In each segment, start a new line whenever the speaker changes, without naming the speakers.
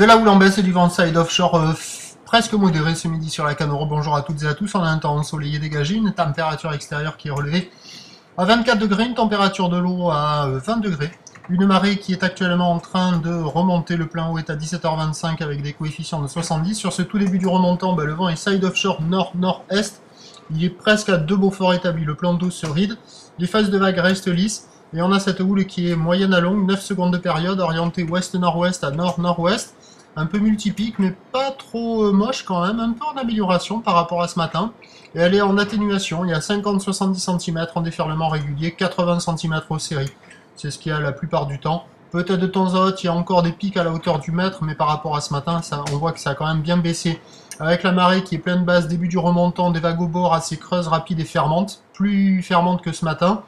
la houle en baisse et du vent side offshore presque modéré ce midi sur la Canoro. Bonjour à toutes et à tous. On a un temps ensoleillé dégagé, une température extérieure qui est relevée à 24 degrés, une température de l'eau à 20 degrés. Une marée qui est actuellement en train de remonter. Le plein haut est à 17h25 avec des coefficients de 70. Sur ce tout début du remontant, le vent est side offshore nord-nord-est. Il est presque à 2 Beaufort établis. Le plan d'eau se ride. Les phases de vague restent lisses. Et on a cette houle qui est moyenne à longue, 9 secondes de période, orientée ouest-nord-ouest à nord-nord-ouest. Un peu multipique, mais pas trop moche quand même. Un peu en amélioration par rapport à ce matin. Et elle est en atténuation. Il y a 50-70 cm en déferlement régulier, 80 cm aux séries. C'est ce qu'il y a la plupart du temps. Peut-être de temps à autre, il y a encore des pics à la hauteur du mètre, mais par rapport à ce matin, on voit que ça a quand même bien baissé. Avec la marée qui est pleine basse, début du remontant, des vagues au bord assez creuses, rapides et fermantes. Plus fermantes que ce matin.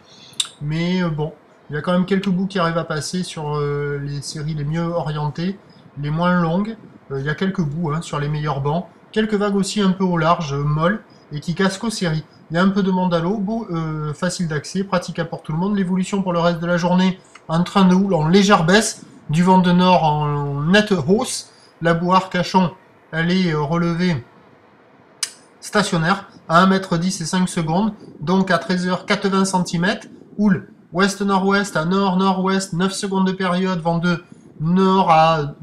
Mais bon, il y a quand même quelques bouts qui arrivent à passer sur les séries les mieux orientées, les moins longues. Il y a quelques bouts sur les meilleurs bancs. Quelques vagues aussi un peu au large, molles, et qui cassent qu'aux séries. Il y a un peu de monde à l'eau, facile d'accès, praticable pour tout le monde. L'évolution pour le reste de la journée, en train de houle en légère baisse, du vent de nord en nette hausse. La boue Arcachon, elle est relevée stationnaire à 1,10 m et 5 secondes, donc à 13h 80 cm. Houle ouest-nord-ouest à nord-nord-ouest, 9 secondes de période, vent de nord à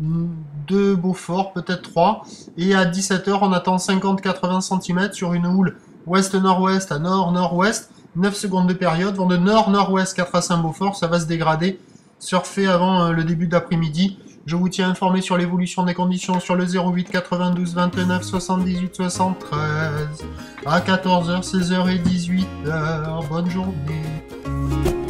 2 Beaufort, peut-être 3. Et à 17h, on attend 50-80 cm sur une houle ouest-nord-ouest à nord-nord-ouest, 9 secondes de période, vent de nord-nord-ouest 4 à 5 Beaufort, ça va se dégrader. Surfer avant le début d'après-midi. Je vous tiens informé sur l'évolution des conditions sur le 08 92 29 78 73 à 14h, 16h et 18h. Bonne journée.